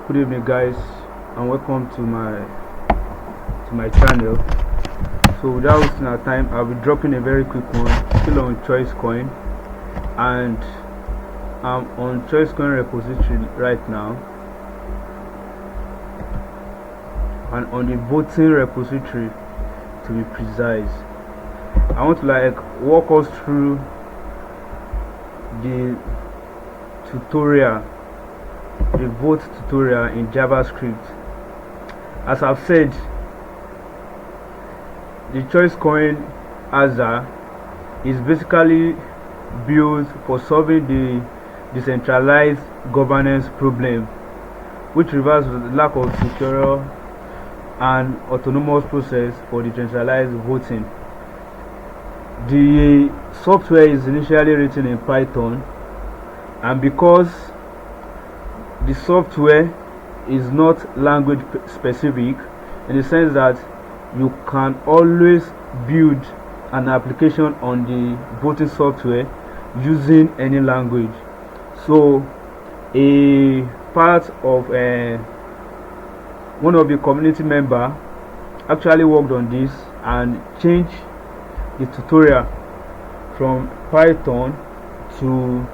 Good evening, guys, and welcome to my channel. So without wasting our time, I'll be dropping a very quick one still on ChoiceCoin, and I'm on ChoiceCoin repository right now, and on the voting repository to be precise. I want to walk us through the tutorial, the vote tutorial in JavaScript. As I've said, the ChoiceCoin AZA is basically built for solving the decentralized governance problem, which refers to the lack of secure and autonomous process for decentralized voting. The software is initially written in Python, and because the software is not language specific, in the sense that you can always build an application on the voting software using any language. So a part of one of the community member actually worked on this and changed the tutorial from Python to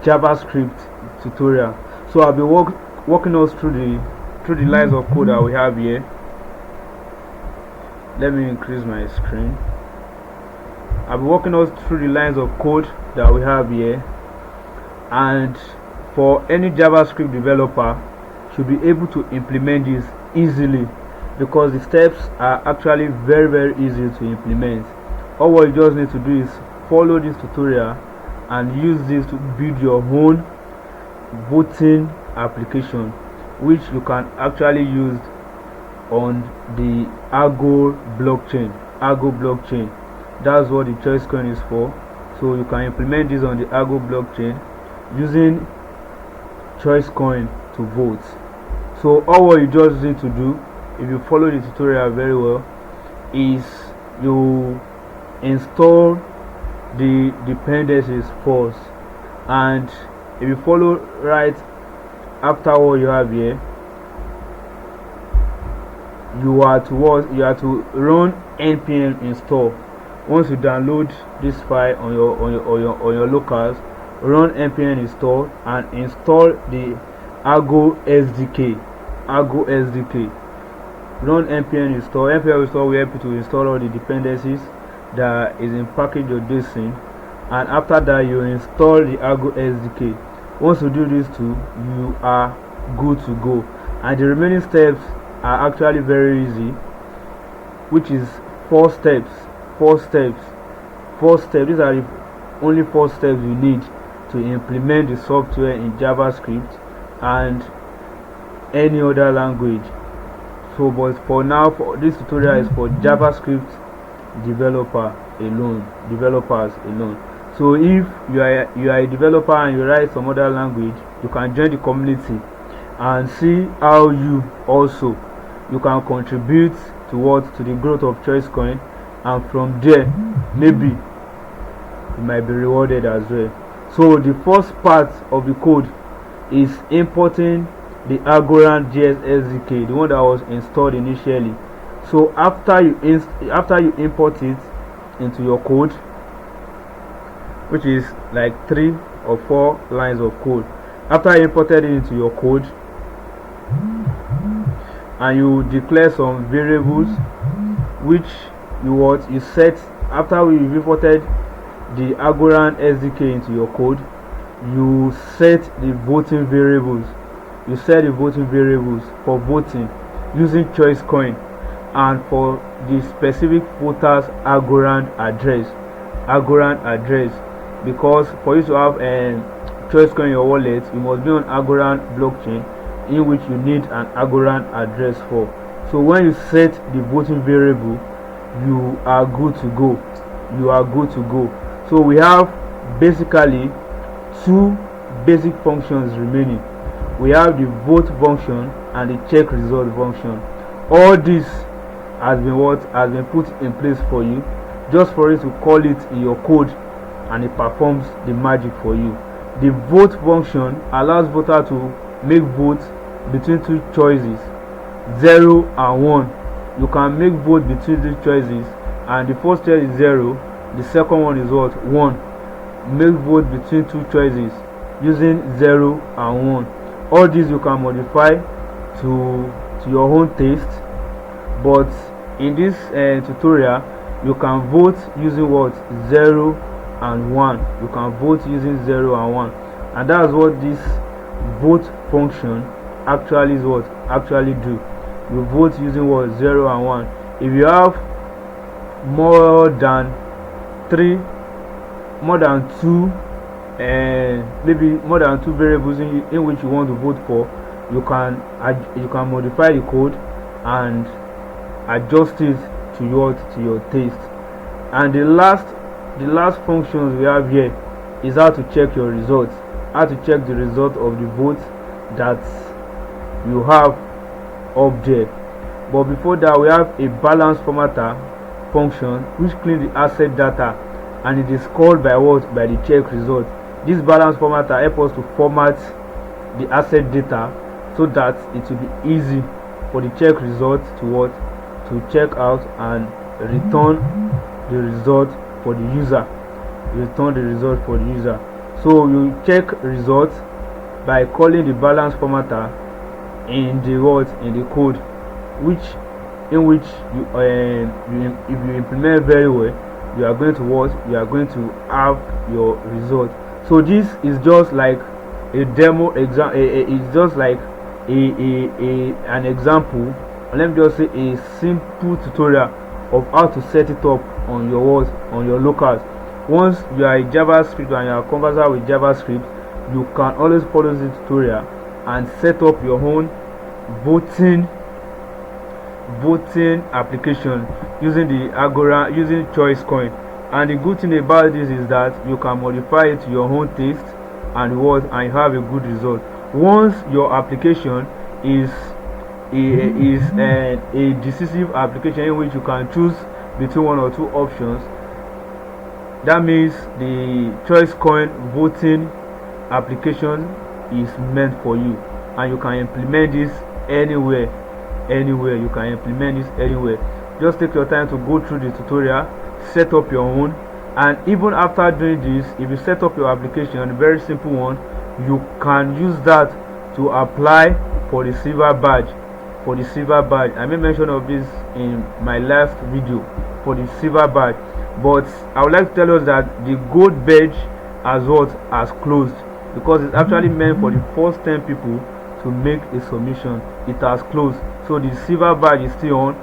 JavaScript tutorial. So I'll be walking us through the lines of code that we have here. Let me increase my screen. I'll be walking us through the lines of code that we have here, and for any JavaScript developer should be able to implement this easily, because the steps are actually very easy to implement. All what you just need to do is follow this tutorial and use this to build your own voting application, which you can actually use on the Argo blockchain. That's what the ChoiceCoin is for. So you can implement this on the Argo blockchain using ChoiceCoin to vote. So all what you just need to do, if you follow the tutorial very well, is you install the dependencies first, and if you follow right after what you have here, you are to run npm install. Once you download this file on your locals, run npm install and install the Argo SDK. Run npm install. Npm install will help you to install all the dependencies that is in package or JSON, and after that you install the Argo SDK. Once you do this too, you are good to go, and the remaining steps are actually very easy, which is four steps. These are the only 4 steps you need to implement the software in JavaScript and any other language. So but for now, for this tutorial is for JavaScript developers alone. So if you are a developer and you write some other language, you can join the community and see how you can contribute to the growth of ChoiceCoin, and from there maybe you might be rewarded as well. So the first part of the code is importing the Algorand JS SDK, the one that was installed initially. So after you import it into your code, which is like 3 or 4 lines of code, after you imported it into your code, and you declare some variables which you set. After we imported the Algorand SDK into your code, you set the voting variables. For voting using ChoiceCoin, and for the specific voter's Algorand address, because for you to have ChoiceCoin in your wallet, you must be on Algorand blockchain, in which you need an Algorand address for. So when you set the voting variable, you are good to go. So we have basically 2 basic functions remaining. We have the vote function and the check result function. All this has been put in place for you, just for you to call it in your code, and it performs the magic for you. The vote function allows voter to make votes between two choices, 0 and 1. You can make vote between these choices, and the first choice is 0, the second one is what, 1. Make vote between two choices using 0 and 1. All these you can modify to your own taste, but in this tutorial you can vote using what, 0 and 1. You can vote using 0 and 1, and that's what this vote function actually is what actually do. You vote using what, 0 and 1. If you have more than 2 maybe more than 2 variables in which you want to vote for, you can modify the code and adjust it to your taste. And the last functions we have here is how to check your results, how to check the result of the vote that you have up there. But before that, we have a balance formatter function which cleans the asset data, and it is called by what, by the check result. This balance formatter helps us to format the asset data so that it will be easy for the check result to what, to check out and return the result for the user. So you check results by calling the balance formatter in the code, in which you if you implement very well, you are going to have your result. So this is just like a demo exam. It's just like an example. Let me just say a simple tutorial of how to set it up on your locals. Once you are a JavaScript and you are conversant with JavaScript, you can always follow this tutorial and set up your own voting application using the Agora, using ChoiceCoin. And the good thing about this is that you can modify it to your own taste and you have a good result. Once your application is a decisive application in which you can choose between 1 or 2 options, that means the ChoiceCoin voting application is meant for you, and you can implement this anywhere. You can implement this anywhere. Just take your time to go through the tutorial, set up your own, and even after doing this, if you set up your application, a very simple one, you can use that to apply for the silver badge. I made mention of this in my last video for the silver badge, but I would like to tell us that the gold badge has closed, because it's actually meant for the first 10 people to make a submission. It has closed, so the silver badge is still on.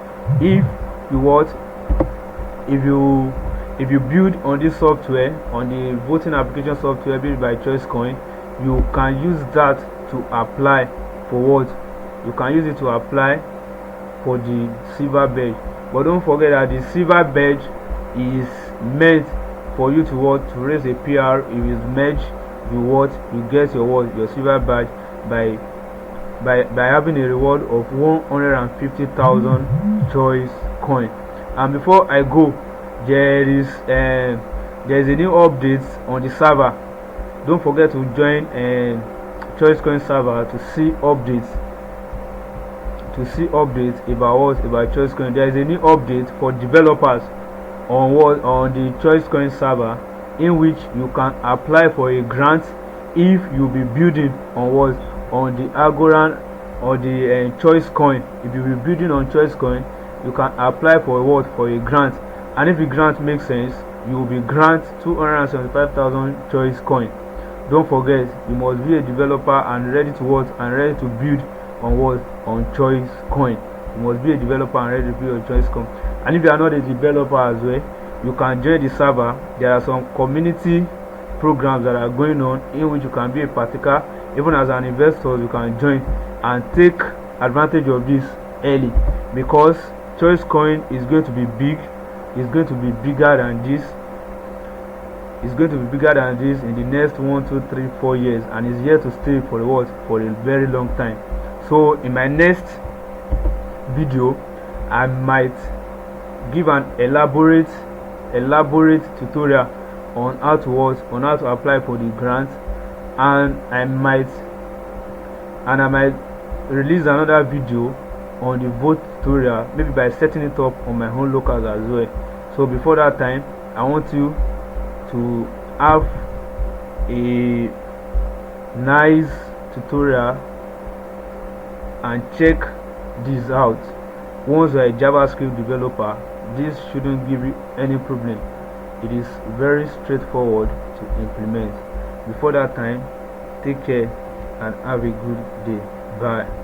If you build on this software, on the voting application software built by ChoiceCoin, you can use that to apply for what? You can use it to apply for the silver badge. But don't forget that the silver badge is meant for you to raise a PR. If it's merged, you get your silver badge by having a reward of 150,000 ChoiceCoin. And before I go, there is a new update on the server. Don't forget to join ChoiceCoin server to see updates about ChoiceCoin. There is a new update for developers on the ChoiceCoin server, in which you can apply for a grant if you be building on the Agora or the ChoiceCoin. If you be building on ChoiceCoin, you can apply for a grant, and if the grant makes sense, you will be granted 275,000 ChoiceCoin. Don't forget, you must be a developer and ready to build on ChoiceCoin. You must be a developer and ready to build on ChoiceCoin. And if you are not a developer as well, you can join the server. There are some community programs that are going on, in which you can be a partaker. Even as an investor, you can join and take advantage of this early, because ChoiceCoin is going to be big. It's going to be bigger than this. It's going to be bigger than this in the next 1, 2, 3, 4 years, and is here to stay for a very long time. So in my next video, I might give an elaborate tutorial on how to apply for the grant, and I might release another video on the Vote tutorial, maybe by setting it up on my own locals as well. So before that time, I want you to have a nice tutorial and check this out. Once you're a JavaScript developer, this shouldn't give you any problem. It is very straightforward to implement. Before that time, take care and have a good day. Bye.